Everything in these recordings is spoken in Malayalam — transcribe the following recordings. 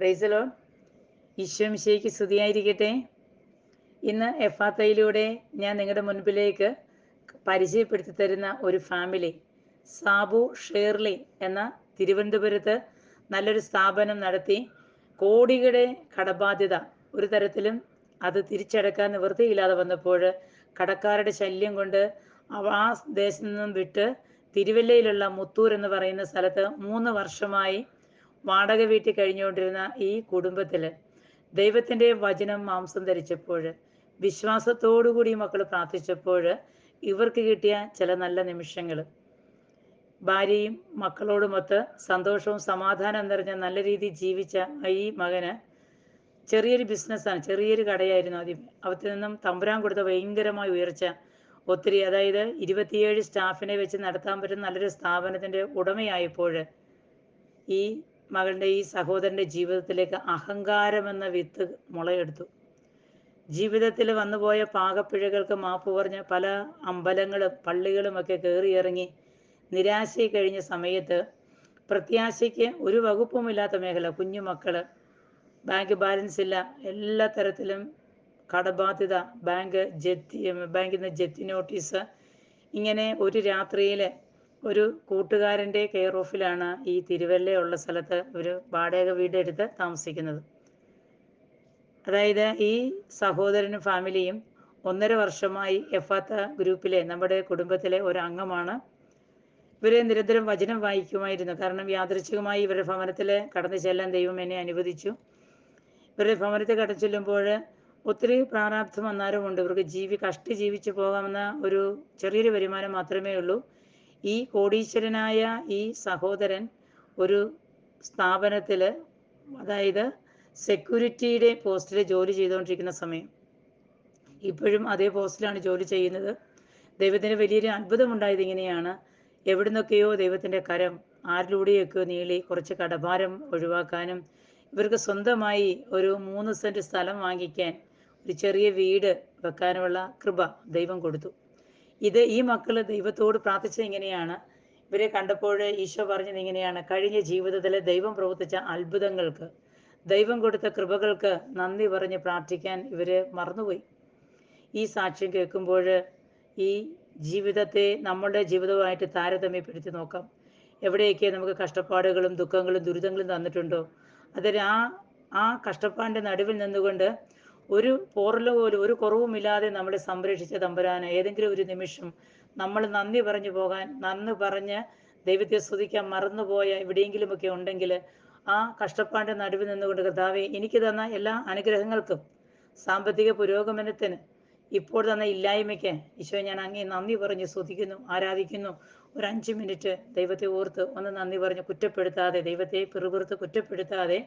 Praise the Lord. ഈശോ മിശിഹായ്ക്ക് സ്തുതിയായിരിക്കട്ടെ. ഇന്ന് എഫാത്തയിലൂടെ ഞാൻ നിങ്ങളുടെ മുൻപിലേക്ക് പരിചയപ്പെടുത്തി തരുന്ന ഒരു ഫാമിലി, സാബു ഷേർലി എന്ന തിരുവനന്തപുരത്ത് നല്ലൊരു സ്ഥാപനം നടത്തി കോടികളുടെ കടബാധ്യത ഒരു തരത്തിലും അത് തിരിച്ചടക്കാൻ നിവൃത്തിയില്ലാതെ വന്നപ്പോൾ കടക്കാരുടെ ശല്യം കൊണ്ട് ആ ദേശത്ത് നിന്നും വിട്ട് തിരുവല്ലയിലുള്ള മുത്തൂർ എന്ന് പറയുന്ന സ്ഥലത്ത് 3 വർഷമായി വാടക വീട്ടിൽ കഴിഞ്ഞുകൊണ്ടിരുന്ന ഈ കുടുംബത്തിൽ ദൈവത്തിൻ്റെ വചനം മാംസം ധരിച്ചപ്പോൾ, വിശ്വാസത്തോടുകൂടി മക്കൾ പ്രാർത്ഥിച്ചപ്പോൾ ഇവർക്ക് കിട്ടിയ ചില നല്ല നിമിഷങ്ങൾ, ഭാര്യയും മക്കളോടുമൊത്ത് സന്തോഷവും സമാധാനം നിറഞ്ഞ നല്ല രീതിയിൽ ജീവിച്ച ഈ മകന് ചെറിയൊരു ബിസിനസ്സാണ്, ചെറിയൊരു കടയായിരുന്നു ആദ്യം. അവത്തിൽ നിന്നും തമ്പുരാൻ കൊടുത്ത ഭയങ്കരമായ ഉയർച്ച, ഒത്തിരി, അതായത് 27 സ്റ്റാഫിനെ വെച്ച് നടത്താൻ പറ്റുന്ന നല്ലൊരു സ്ഥാപനത്തിൻ്റെ ഉടമയായപ്പോൾ ഈ മകളുടെ ഈ സഹോദരൻ്റെ ജീവിതത്തിലേക്ക് അഹങ്കാരമെന്ന വിത്ത് മുളയെടുത്തു. ജീവിതത്തിൽ വന്നുപോയ പാകപ്പിഴകൾക്ക് മാപ്പ് പറഞ്ഞ് പല അമ്പലങ്ങളും പള്ളികളുമൊക്കെ കയറിയിറങ്ങി നിരാശയിൽ കഴിഞ്ഞ സമയത്ത് പ്രത്യാശയ്ക്ക് ഒരു വകുപ്പുമില്ലാത്ത മേഖല, കുഞ്ഞുമക്കൾ, ബാങ്ക് ബാലൻസ് ഇല്ല, എല്ലാ തരത്തിലും കടബാധ്യത, ബാങ്കിൽ നിന്ന് ജപ്തി നോട്ടീസ്, ഇങ്ങനെ ഒരു രാത്രിയിൽ ഒരു കൂട്ടുകാരൻ്റെ കെയർ ഓഫിലാണ് ഈ തിരുവല്ലയുള്ള സ്ഥലത്ത് ഒരു വാടക വീട് എടുത്ത് താമസിക്കുന്നത്. അതായത് ഈ സഹോദരനും ഫാമിലിയും 1.5 വർഷമായി എഫാത്ത ഗ്രൂപ്പിലെ നമ്മുടെ കുടുംബത്തിലെ ഒരു അംഗമാണ്. ഇവരെ നിരന്തരം വചനം വായിക്കുമായിരുന്നു. കാരണം യാദൃച്ഛികമായി ഇവരുടെ ഭവനത്തിൽ കടന്നു ചെല്ലാൻ ദൈവം എന്നെ അനുവദിച്ചു. ഇവരുടെ ഭവനത്തിൽ കടന്നു ചെല്ലുമ്പോൾ ഒത്തിരി പ്രാരാബ്ധം അന്നേരമുണ്ട്. ഇവർക്ക് കഷ്ടി ജീവിച്ചു പോകാമെന്ന ഒരു ചെറിയൊരു വരുമാനം മാത്രമേ ഉള്ളൂ. ഈ കോടീശ്വരനായ ഈ സഹോദരൻ ഒരു സ്ഥാപനത്തിൽ, അതായത് സെക്യൂരിറ്റിയുടെ പോസ്റ്റിൽ ജോലി ചെയ്തുകൊണ്ടിരിക്കുന്ന സമയം, ഇപ്പോഴും അതേ പോസ്റ്റിലാണ് ജോലി ചെയ്യുന്നത്. ദൈവത്തിന് വലിയൊരു അത്ഭുതമുണ്ടായത് ഇങ്ങനെയാണ്. എവിടുന്നൊക്കെയോ ദൈവത്തിൻ്റെ കരം ആരിലൂടെയൊക്കെയോ നീളി കുറച്ച് കടഭാരം ഒഴിവാക്കാനും ഇവർക്ക് സ്വന്തമായി ഒരു 3 സെൻറ്റ് സ്ഥലം വാങ്ങിക്കാൻ, ഒരു ചെറിയ വീട് വെക്കാനുമുള്ള കൃപ ദൈവം കൊടുത്തു. ഈ മക്കൾ ദൈവത്തോട് പ്രാർത്ഥിച്ചത് ഇങ്ങനെയാണ്. ഇവരെ കണ്ടപ്പോൾ ഈശോ പറഞ്ഞത് ഇങ്ങനെയാണ്: കഴിഞ്ഞ ജീവിതത്തിൽ ദൈവം പ്രവർത്തിച്ച അത്ഭുതങ്ങൾക്ക്, ദൈവം കൊടുത്ത കൃപകൾക്ക് നന്ദി പറഞ്ഞ് പ്രാർത്ഥിക്കാൻ ഇവർ മറന്നുപോയി. ഈ സാക്ഷ്യം കേൾക്കുമ്പോൾ ഈ ജീവിതത്തെ നമ്മളുടെ ജീവിതവുമായിട്ട് താരതമ്യപ്പെടുത്തി നോക്കാം. എവിടെയൊക്കെ നമുക്ക് കഷ്ടപ്പാടുകളും ദുഃഖങ്ങളും ദുരിതങ്ങളും തന്നിട്ടുണ്ടോ, അതിൽ ആ കഷ്ടപ്പാടിൻ്റെ നടുവിൽ നിന്നുകൊണ്ട് ഒരു പോറൽ പോലും ഒരു കുറവുമില്ലാതെ നമ്മളെ സംരക്ഷിച്ച തമ്പുരാന് ഏതെങ്കിലും ഒരു നിമിഷം നമ്മൾ നന്ദി പറഞ്ഞു പോകാൻ, നന്ദി പറഞ്ഞ് ദൈവത്തെ സ്തുതിക്കാൻ മറന്നുപോയ എവിടെയെങ്കിലുമൊക്കെ ഉണ്ടെങ്കിൽ, ആ കഷ്ടപ്പാടിൻ്റെ നടുവിൽ നിന്നുകൊണ്ട് കർത്താവേ, എനിക്ക് തന്ന എല്ലാ അനുഗ്രഹങ്ങൾക്കും, സാമ്പത്തിക പുരോഗമനത്തിന്, ഇപ്പോൾ തന്ന ഇല്ലായ്മയ്ക്ക് ഈശോ ഞാൻ അങ്ങേ നന്ദി പറഞ്ഞ് സ്തുതിക്കുന്നു, ആരാധിക്കുന്നു. ഒരു 5 മിനിറ്റ് ദൈവത്തെ ഓർത്ത് ഒന്ന് നന്ദി പറഞ്ഞ് കുറ്റപ്പെടുത്താതെ, ദൈവത്തെ പിറുപിറുത്ത് കുറ്റപ്പെടുത്താതെ,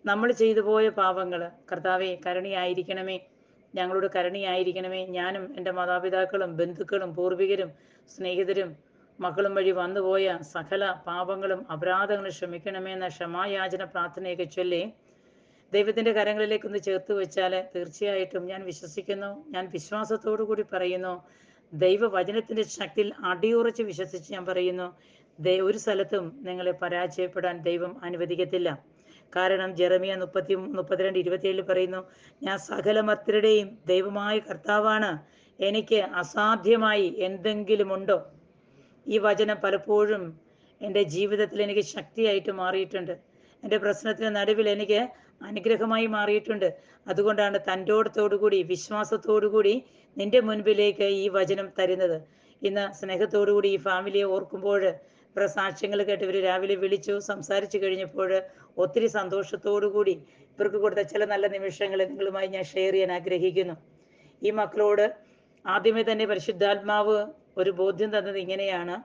നമ്മൾ ചെയ്തു പോയ പാപങ്ങൾ, കർത്താവേ കരുണയായിരിക്കണമേ, ഞങ്ങളോട് കരുണയായിരിക്കണമേ, ഞാനും എൻ്റെ മാതാപിതാക്കളും ബന്ധുക്കളും പൂർവികരും സ്നേഹിതരും മക്കളും വഴി വന്നുപോയ സകല പാപങ്ങളും അപരാധങ്ങളും ക്ഷമിക്കണമേ എന്ന ക്ഷമായാചന പ്രാർത്ഥനയൊക്കെ ചൊല്ലി ദൈവത്തിൻ്റെ കരങ്ങളിലേക്കൊന്ന് ചേർത്ത് വെച്ചാൽ തീർച്ചയായിട്ടും ഞാൻ വിശ്വസിക്കുന്നു, ഞാൻ വിശ്വാസത്തോടു കൂടി പറയുന്നു, ദൈവവചനത്തിൻ്റെ ശക്തിയിൽ അടിയുറച്ച് വിശ്വസിച്ച് ഞാൻ പറയുന്നു, ഒരു സ്ഥലത്തും നിങ്ങളെ പരാജയപ്പെടാൻ ദൈവം അനുവദിക്കത്തില്ല. കാരണം ജെറമിയ 32:27 പറയുന്നു, ഞാൻ സകല മർത്യരുടെയും ദൈവമായ കർത്താവാണ്, എനിക്ക് അസാധ്യമായി എന്തെങ്കിലുമുണ്ടോ? ഈ വചനം പലപ്പോഴും എൻ്റെ ജീവിതത്തിൽ എനിക്ക് ശക്തിയായിട്ട് മാറിയിട്ടുണ്ട്. എൻ്റെ പ്രശ്നത്തിന് നടുവിൽ എനിക്ക് അനുഗ്രഹമായി മാറിയിട്ടുണ്ട്. അതുകൊണ്ടാണ് തൻ്റോടത്തോടുകൂടി വിശ്വാസത്തോടുകൂടി നിൻ്റെ മുൻപിലേക്ക് ഈ വചനം തരുന്നത്. ഇന്ന് സ്നേഹത്തോടുകൂടി ഈ ഫാമിലിയെ ഓർക്കുമ്പോൾ, ഇവരുടെ സാക്ഷ്യങ്ങൾ കേട്ട് ഇവർ രാവിലെ വിളിച്ചു സംസാരിച്ചു കഴിഞ്ഞപ്പോൾ ഒത്തിരി സന്തോഷത്തോടുകൂടി ഇവർക്ക് കൊടുത്ത ചില നല്ല നിമിഷങ്ങൾ നിങ്ങളുമായി ഞാൻ ഷെയർ ചെയ്യാൻ ആഗ്രഹിക്കുന്നു. ഈ മക്കളോട് ആദ്യമേ തന്നെ പരിശുദ്ധാത്മാവ് ഒരു ബോധ്യം തന്നത് ഇങ്ങനെയാണ്: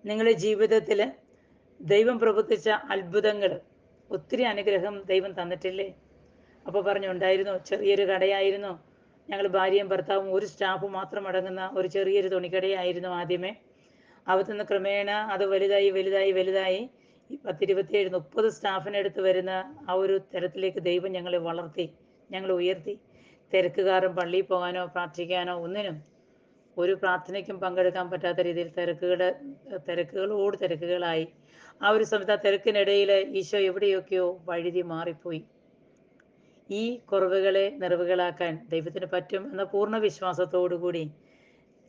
നിങ്ങളുടെ ജീവിതത്തിൽ ദൈവം പ്രവർത്തിച്ച അത്ഭുതങ്ങൾ, ഒത്തിരി അനുഗ്രഹം ദൈവം തന്നിട്ടില്ലേ? അപ്പോൾ പറഞ്ഞുണ്ടായിരുന്നു, ചെറിയൊരു കടയായിരുന്നു, ഞങ്ങൾ ഭാര്യയും ഭർത്താവും ഒരു സ്റ്റാഫ് മാത്രം അടങ്ങുന്ന ഒരു ചെറിയൊരു തുണിക്കടയായിരുന്നു ആദ്യമേ. അകത്തുനിന്ന് ക്രമേണ അത് വലുതായി ഈ 10, 27, 30 സ്റ്റാഫിനടുത്ത് വരുന്ന ആ ഒരു തരത്തിലേക്ക് ദൈവം ഞങ്ങളെ വളർത്തി, ഞങ്ങൾ ഉയർത്തി. തിരക്കുകാരൻ പള്ളിയിൽ പോകാനോ പ്രാർത്ഥിക്കാനോ ഒന്നിനും, ഒരു പ്രാർത്ഥനയ്ക്കും പങ്കെടുക്കാൻ പറ്റാത്ത രീതിയിൽ തിരക്കുകളോട് തിരക്കുകളായി. ആ ഒരു സമയത്ത് ആ തിരക്കിനിടയിൽ ഈശോ എവിടെയൊക്കെയോ വഴുതി മാറിപ്പോയി. ഈ കുറവുകളെ നിറവുകളാക്കാൻ ദൈവത്തിന് പറ്റും എന്ന പൂർണ്ണ വിശ്വാസത്തോടു കൂടി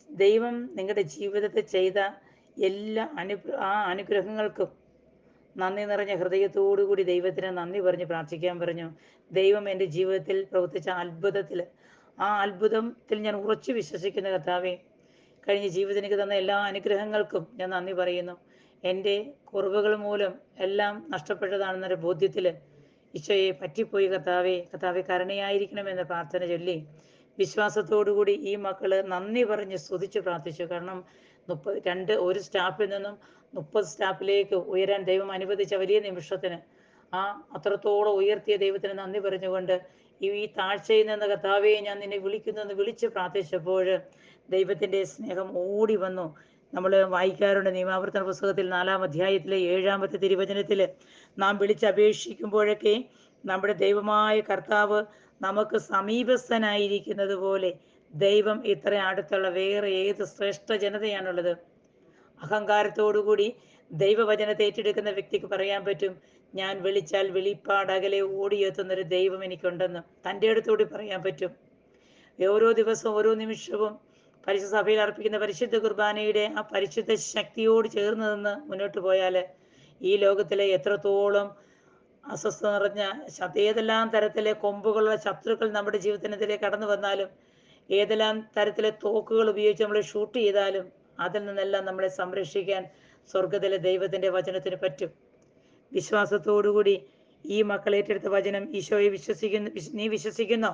ദൈവം നിങ്ങളുടെ ജീവിതത്തിൽ ചെയ്ത എല്ലാ അനുഗ്രഹങ്ങൾക്കും നന്ദി നിറഞ്ഞ ഹൃദയത്തോടു കൂടി ദൈവത്തിന് നന്ദി പറഞ്ഞ് പ്രാർത്ഥിക്കാൻ പറഞ്ഞു. ദൈവം എൻ്റെ ജീവിതത്തിൽ പ്രവർത്തിച്ച അത്ഭുതത്തിൽ, ആ അത്ഭുതത്തിൽ ഞാൻ ഉറച്ചു വിശ്വസിക്കുന്ന കർത്താവേ, കഴിഞ്ഞ ജീവിതം എനിക്ക് തന്ന എല്ലാ അനുഗ്രഹങ്ങൾക്കും ഞാൻ നന്ദി പറയുന്നു. എൻ്റെ കുറവുകൾ മൂലം എല്ലാം നഷ്ടപ്പെട്ടതാണെന്നൊരു ബോധ്യത്തിൽ ഈശോയെ പറ്റിപ്പോയി കർത്താവേ, കർത്താവെ കരുണയായിരിക്കണമെന്ന പ്രാർത്ഥന ചൊല്ലി വിശ്വാസത്തോടുകൂടി ഈ മക്കൾ നന്ദി പറഞ്ഞ് സ്തുതിച്ച് പ്രാർത്ഥിച്ചു. കാരണം ഒരു സ്റ്റാഫിൽ നിന്നും 30 സ്റ്റാഫിലേക്ക് ഉയരാൻ ദൈവം അനുവദിച്ച വലിയ നിമിഷത്തിന് ആ അത്രത്തോളം ഉയർത്തിയ ദൈവത്തിന് നന്ദി പറഞ്ഞുകൊണ്ട് ഈ താഴ്ചയിൽ നിന്ന് കർത്താവേ ഞാൻ നിന്നെ വിളിക്കുന്നു എന്ന് വിളിച്ച് പ്രാർത്ഥിച്ചപ്പോൾ ദൈവത്തിൻ്റെ സ്നേഹം ഓടി വന്നു. നമ്മൾ വായിക്കാറുണ്ട് നിയമാവർത്തന പുസ്തകത്തിൽ 4-ാം അധ്യായത്തിലെ 7-ാമത്തെ തിരുവചനത്തിൽ നാം വിളിച്ചപേക്ഷിക്കുമ്പോഴൊക്കെ നമ്മുടെ ദൈവമായ കർത്താവ് നമുക്ക് സമീപസ്ഥനായിരിക്കുന്നത് പോലെ ദൈവം ഇത്ര അടുത്തുള്ള വേറെ ഏത് ശ്രേഷ്ഠ ജനതയാണുള്ളത്? അഹങ്കാരത്തോടുകൂടി ദൈവവചനത്തെ ഏറ്റെടുക്കുന്ന വ്യക്തിക്ക് പറയാൻ പറ്റും, ഞാൻ വിളിച്ചാൽ വെളിപ്പാടകലെ ഓടിയെത്തുന്നൊരു ദൈവം എനിക്കുണ്ടെന്ന് തൻ്റെ അടുത്തോടി പറയാൻ പറ്റും. ഓരോ ദിവസവും ഓരോ നിമിഷവും പരിശുദ്ധ സഭയിൽ അർപ്പിക്കുന്ന പരിശുദ്ധ കുർബാനയുടെ ആ പരിശുദ്ധ ശക്തിയോട് ചേർന്ന് നിന്ന് മുന്നോട്ട് പോയാൽ ഈ ലോകത്തിലെ എത്രത്തോളം അസ്വസ്ഥ നിറഞ്ഞ ഏതെല്ലാം തരത്തിലെ കൊമ്പുകളുള്ള ശത്രുക്കൾ നമ്മുടെ ജീവിതത്തിനെതിരെ കടന്നു വന്നാലും, ഏതെല്ലാം തരത്തിലെ തോക്കുകൾ ഉപയോഗിച്ച് നമ്മൾ ഷൂട്ട് ചെയ്താലും അതിൽ നിന്നെല്ലാം നമ്മളെ സംരക്ഷിക്കാൻ സ്വർഗത്തിലെ ദൈവത്തിൻ്റെ വചനത്തിന് പറ്റും. വിശ്വാസത്തോടുകൂടി ഈ മക്കൾ ഏറ്റെടുത്ത വചനം ഈശോയെ നീ വിശ്വസിക്കുന്നോ?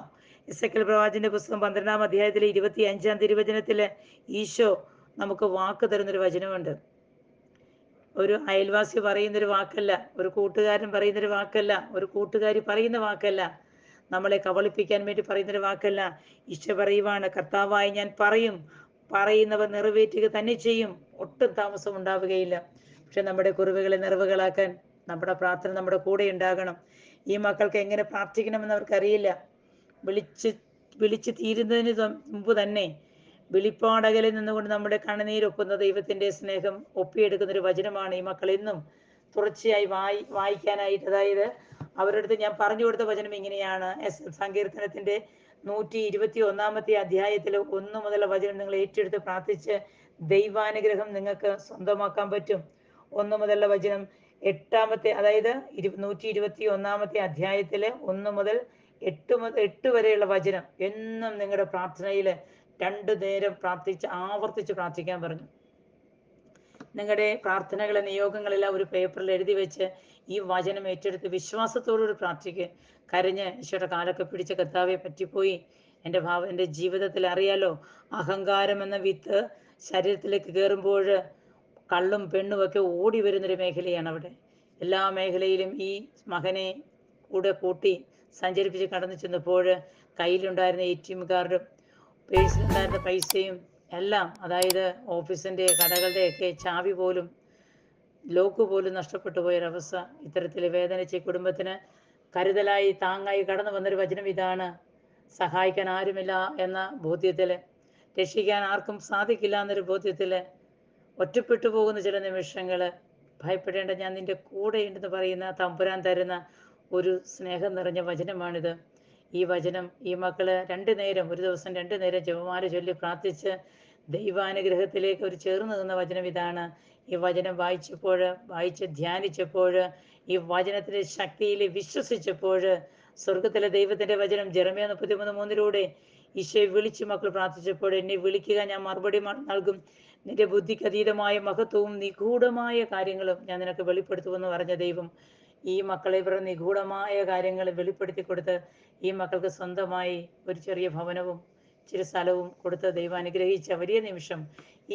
എസെക്കിയേൽ പ്രവാചകന്റെ പുസ്തകം 12-ാം അധ്യായത്തിലെ 25-ാം തിരുവചനത്തിൽ ഈശോ നമുക്ക് വാക്ക് തരുന്നൊരു വചനമുണ്ട്. ഒരു അയൽവാസി പറയുന്നൊരു വാക്കല്ല, ഒരു കൂട്ടുകാരൻ പറയുന്നൊരു വാക്കല്ല, ഒരു കൂട്ടുകാരി പറയുന്ന വാക്കല്ല, നമ്മളെ കബളിപ്പിക്കാൻ വേണ്ടി പറയുന്നൊരു വാക്കല്ല. ഈശോ പറയുവാണ്, കർത്താവായി ഞാൻ പറയും, പറയുന്നവർ നിറവേറ്റുക തന്നെ ചെയ്യും, ഒട്ടും താമസം ഉണ്ടാവുകയില്ല. പക്ഷെ നമ്മുടെ കുറവുകളെ നിറവുകളാക്കാൻ നമ്മുടെ പ്രാർത്ഥന നമ്മുടെ കൂടെ ഉണ്ടാകണം. ഈ മക്കൾക്ക് എങ്ങനെ പ്രാർത്ഥിക്കണമെന്ന് അവർക്കറിയില്ല. വിളിച്ച് തീരുന്നതിന് മുമ്പ് തന്നെ വെളിപ്പാടകലിൽ നിന്നുകൊണ്ട് നമ്മുടെ കണ്ണുനീരൊപ്പുന്ന ദൈവത്തിൻ്റെ സ്നേഹം ഒപ്പിയെടുക്കുന്നൊരു വചനമാണ് ഈ മക്കൾ എന്നും തുടർച്ചയായി വായിക്കാനായിട്ട്. അതായത് അവരുടെ അടുത്ത് ഞാൻ പറഞ്ഞു കൊടുത്ത വചനം ഇങ്ങനെയാണ്. സങ്കീർത്തനത്തിൻ്റെ 121-ാമത്തെ അധ്യായത്തിൽ 1 മുതലുള്ള വചനം നിങ്ങൾ ഏറ്റെടുത്ത് പ്രാർത്ഥിച്ച് ദൈവാനുഗ്രഹം നിങ്ങൾക്ക് സ്വന്തമാക്കാൻ പറ്റും. 1 മുതലുള്ള വചനം 8-ാമത്തെ, അതായത് 121-ാമത്തെ അധ്യായത്തിൽ 1 മുതൽ 8 വരെയുള്ള വചനം എന്നും നിങ്ങളുടെ പ്രാർത്ഥനയിൽ 2 നേരം ആവർത്തിച്ച് പ്രാർത്ഥിക്കാൻ പറഞ്ഞു. നിങ്ങളുടെ പ്രാർത്ഥനകളെ നിയോഗങ്ങളെല്ലാം ഒരു പേപ്പറിൽ എഴുതി വെച്ച് ഈ വചനം ഏറ്റെടുത്ത് വിശ്വാസത്തോടുകൂടി പ്രാർത്ഥിക്കുക. കരഞ്ഞ് ഈശോയുടെ കാലൊക്കെ പിടിച്ച് കർത്താവെ പറ്റിപ്പോയി, എൻ്റെ ജീവിതത്തിൽ അറിയാലോ, അഹങ്കാരം എന്ന വിത്ത് ശരീരത്തിലേക്ക് കയറുമ്പോൾ കള്ളും പെണ്ണും ഒക്കെ ഓടി വരുന്നൊരു മേഖലയാണ് അവിടെ. എല്ലാ മേഖലയിലും ഈ മകനെ കൂടെ കൂട്ടി സഞ്ചരിപ്പിച്ച് കടന്നു ചെന്നപ്പോൾ കയ്യിലുണ്ടായിരുന്ന ATM കാർഡും പേഴ്സിലുണ്ടായിരുന്ന പൈസയും എല്ലാം, അതായത് ഓഫീസിൻ്റെ കടകളുടെയൊക്കെ ചാവി പോലും ലോക്ക് പോലും നഷ്ടപ്പെട്ടു പോയൊരവസ്ഥ. ഇത്തരത്തിൽ വേദനിച്ച കുടുംബത്തിന് കരുതലായി താങ്ങായി കടന്നു വന്നൊരു വചനം ഇതാണ്. സഹായിക്കാൻ ആരുമില്ല എന്ന ബോധ്യത്തിൽ, രക്ഷിക്കാൻ ആർക്കും സാധിക്കില്ല എന്നൊരു ബോധ്യത്തിൽ ഒറ്റപ്പെട്ടു പോകുന്ന ചില നിമിഷങ്ങൾ ഭയപ്പെടേണ്ട, ഞാൻ നിൻ്റെ കൂടെയുണ്ടെന്ന് പറയുന്ന തമ്പുരാൻ തരുന്ന ഒരു സ്നേഹം നിറഞ്ഞ വചനമാണിത്. ഈ വചനം ഈ മക്കൾ ഒരു ദിവസം 2 നേരം ജപമാല ചൊല്ലി പ്രാർത്ഥിച്ച് ദൈവാനുഗ്രഹത്തിലേക്ക് ഒരു ചേർന്ന് നിന്ന വചനം ഇതാണ്. ഈ വചനം വായിച്ച് ധ്യാനിച്ചപ്പോൾ, ഈ വചനത്തിൻ്റെ ശക്തിയിൽ വിശ്വസിച്ചപ്പോൾ സ്വർഗത്തിലെ ദൈവത്തിൻ്റെ വചനം ജെറമ്യാ 33:3 ഈശോയെ വിളിച്ച് മക്കൾ പ്രാർത്ഥിച്ചപ്പോൾ, എന്നെ വിളിക്കുക, ഞാൻ മറുപടി നൽകും, നിന്റെ ബുദ്ധിക്ക് അതീതമായ മഹത്വവും നിഗൂഢമായ കാര്യങ്ങളും ഞാൻ നിനക്ക് വെളിപ്പെടുത്തുമെന്ന് പറഞ്ഞ ദൈവം ഈ മക്കളെ ഇവരുടെ നിഗൂഢമായ കാര്യങ്ങൾ വെളിപ്പെടുത്തി കൊടുത്ത് ഈ മക്കൾക്ക് സ്വന്തമായി ഒരു ചെറിയ ഭവനവും ഇച്ചിരി സ്ഥലവും കൊടുത്ത് ദൈവം അനുഗ്രഹിച്ച വലിയ നിമിഷം.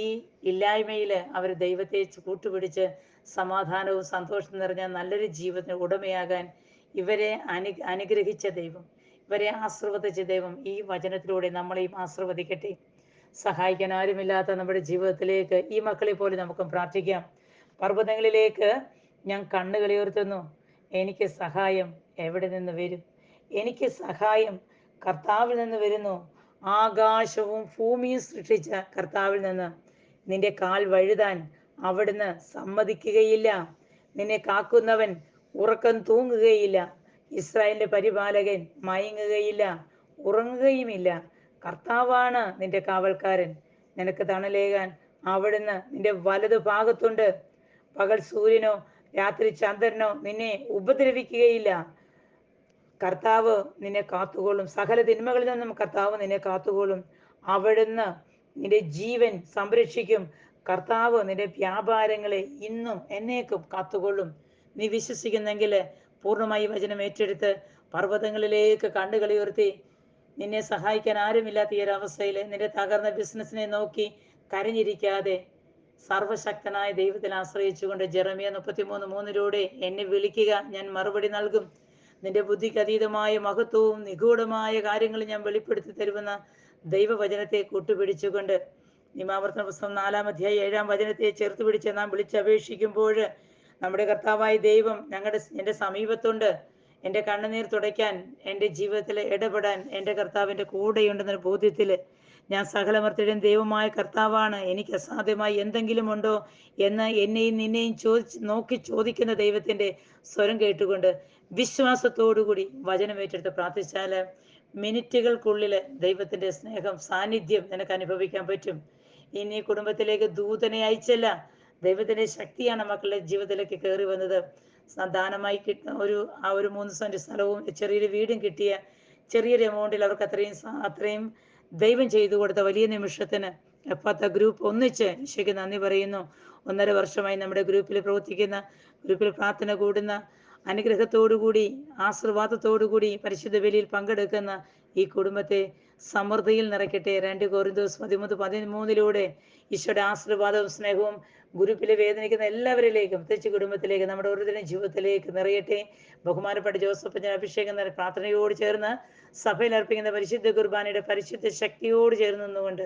ഈ ഇല്ലായ്മയിൽ അവർ ദൈവത്തെ കൂട്ടുപിടിച്ച് സമാധാനവും സന്തോഷം നിറഞ്ഞ നല്ലൊരു ജീവിതത്തിന് ഉടമയാകാൻ ഇവരെ അനുഗ്രഹിച്ച ദൈവം, ഇവരെ ആശീർവദിച്ച ദൈവം ഈ വചനത്തിലൂടെ നമ്മളെയും ആശീർവദിക്കട്ടെ. സഹായിക്കാൻ ആരുമില്ലാത്ത നമ്മുടെ ജീവിതത്തിലേക്ക് ഈ മക്കളെ പോലെ നമുക്കും പ്രാർത്ഥിക്കാം. പർവ്വതങ്ങളിലേക്ക് ഞാൻ കണ്ണുകൾ ഉയർത്തുന്നു, എനിക്ക് സഹായം എവിടെ നിന്ന് വരും? എനിക്ക് സഹായം കർത്താവിൽ നിന്ന് വരുന്നു. ആകാശവും ഭൂമിയും സൃഷ്ടിച്ച കർത്താവിൽ നിന്ന്. നിന്റെ കാൽ വഴുതാൻ അവിടുന്ന് സമ്മതിക്കുകയില്ല. നിന്നെ കാക്കുന്നവൻ ഉറക്കം തൂങ്ങുകയില്ല. ഇസ്രായേലിന്റെ പരിപാലകൻ മയങ്ങുകയില്ല, ഉറങ്ങുകയുമില്ല. കർത്താവാണ് നിന്റെ കാവൽക്കാരൻ. നിനക്ക് തണലേകാൻ അവിടുന്ന് നിന്റെ വലതു ഭാഗത്തുണ്ട്. പകൽ സൂര്യനോ രാത്രി ചന്ദ്രനോ നിന്നെ ഉപദ്രവിക്കുകയില്ല. കർത്താവ് നിന്നെ കാത്തുകൊള്ളും. സകല തിന്മകളിൽ നിന്നും കർത്താവ് നിന്നെ കാത്തുകൊള്ളും. അവിടുന്ന് നിന്റെ ജീവൻ സംരക്ഷിക്കും. കർത്താവ് നിന്റെ വ്യാപാരങ്ങളെ ഇന്നും എന്നേക്കും കാത്തുകൊള്ളും. നീ വിശ്വസിക്കുന്നെങ്കിൽ പൂർണ്ണമായി വചനം ഏറ്റെടുത്ത് പർവ്വതങ്ങളിലേക്ക് കണ്ണുകൾ ഉയർത്തി, നിന്നെ സഹായിക്കാൻ ആരുമില്ലാത്ത ഈ ഒരു അവസ്ഥയിൽ നിന്റെ തകർന്ന ബിസിനസ്സിനെ നോക്കി കരഞ്ഞിരിക്കാതെ സർവശക്തനായ ദൈവത്തിൽ ആശ്രയിച്ചുകൊണ്ട് ജെറമിയ 33:3 എന്നെ വിളിക്കുക, ഞാൻ മറുപടി നൽകും. നിന്റെ ബുദ്ധിക്ക് അതീതമായ മഹത്വവും നിഗൂഢമായ കാര്യങ്ങൾ ഞാൻ വെളിപ്പെടുത്തി തരുമെന്ന ദൈവവചനത്തെ കൂട്ടുപിടിച്ചുകൊണ്ട് നിയമാവർത്തന പുസ്തകം 4-ാം അധ്യായം 7-ാം വചനത്തെ ചേർത്ത് പിടിച്ച് നാം വിളിച്ചപേക്ഷിക്കുമ്പോൾ നമ്മുടെ കർത്താവായ ദൈവം എൻ്റെ സമീപത്തുണ്ട്. എൻ്റെ കണ്ണുനീർ തുടയ്ക്കാൻ, എൻ്റെ ജീവിതത്തിൽ ഇടപെടാൻ എൻ്റെ കർത്താവിൻ്റെ കൂടെയുണ്ടെന്നൊരു ബോധ്യത്തിൽ ഞാൻ സകലമർത്തിയുടെയും ദൈവമായ കർത്താവാണ്, എനിക്ക് അസാധ്യമായി എന്തെങ്കിലും ഉണ്ടോ എന്ന് എന്നെയും നിന്നെയും നോക്കി ചോദിക്കുന്ന ദൈവത്തിൻ്റെ സ്വരം കേട്ടുകൊണ്ട് വിശ്വാസത്തോടുകൂടി വചനം ഏറ്റെടുത്ത് പ്രാർത്ഥിച്ചാൽ മിനിറ്റുകൾക്കുള്ളിൽ ദൈവത്തിൻ്റെ സ്നേഹം, സാന്നിധ്യം നിനക്ക് അനുഭവിക്കാൻ പറ്റും. ഇനി കുടുംബത്തിലേക്ക് ദൂതനെ അയച്ചല്ല, ദൈവത്തിൻ്റെ ശക്തിയാണ് മക്കളുടെ ജീവിതത്തിലേക്ക് കയറി വന്നത്. ദാനമായി ആ ഒരു 3 സെന്റ് സ്ഥലവും ചെറിയൊരു വീടും കിട്ടിയ ചെറിയൊരു എമൗണ്ടിൽ അവർക്ക് അത്രയും ദൈവം ചെയ്തു കൊടുത്ത വലിയ നിമിഷത്തിന് എഫാത്ത ഗ്രൂപ്പ് ഒന്നിച്ച് ഈശോയ്ക്ക് നന്ദി പറയുന്നു. 1.5 വർഷമായി നമ്മുടെ ഗ്രൂപ്പിൽ പ്രവർത്തിക്കുന്ന, ഗ്രൂപ്പിൽ പ്രാർത്ഥന കൂടുന്ന, അനുഗ്രഹത്തോടുകൂടി ആശീർവാദത്തോടുകൂടി പരിശുദ്ധ ബലിയിൽ പങ്കെടുക്കുന്ന ഈ കുടുംബത്തെ സമൃദ്ധിയിൽ നിറയ്ക്കട്ടെ. 2 കൊരിന്തോസ് 13:13 ഈശോയുടെ ആശീർവാദവും സ്നേഹവും ഗ്രൂപ്പിലെ വേദനിക്കുന്ന എല്ലാവരിലേക്കും, പ്രത്യേകിച്ച് കുടുംബത്തിലേക്ക്, നമ്മുടെ ഓരോരുത്തരുടെയും ജീവിതത്തിലേക്ക് നിറയട്ടെ. ബഹുമാനപ്പെട്ട ജോസഫ് അച്ഛൻ അഭിഷേകം പ്രാർത്ഥനയോട് ചേർന്ന് സഭയിൽ അർപ്പിക്കുന്ന പരിശുദ്ധ കുർബാനയുടെ പരിശുദ്ധ ശക്തിയോട് ചേർന്ന് നിന്നുകൊണ്ട്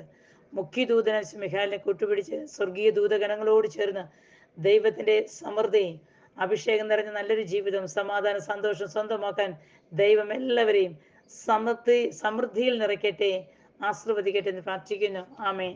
മുഖ്യദൂതന മിഖാലിനെ കൂട്ടുപിടിച്ച് സ്വർഗീയ ദൂതഗണങ്ങളോട് ചേർന്ന് ദൈവത്തിൻ്റെ സമൃദ്ധി, അഭിഷേകം നിറഞ്ഞ നല്ലൊരു ജീവിതം, സമാധാനം, സന്തോഷം സ്വന്തമാക്കാൻ ദൈവം എല്ലാവരെയും സമൃദ്ധിയിൽ നിറയ്ക്കട്ടെ, ആശീർവദിക്കട്ടെ എന്ന് പ്രാർത്ഥിക്കുന്നു. ആമേൻ.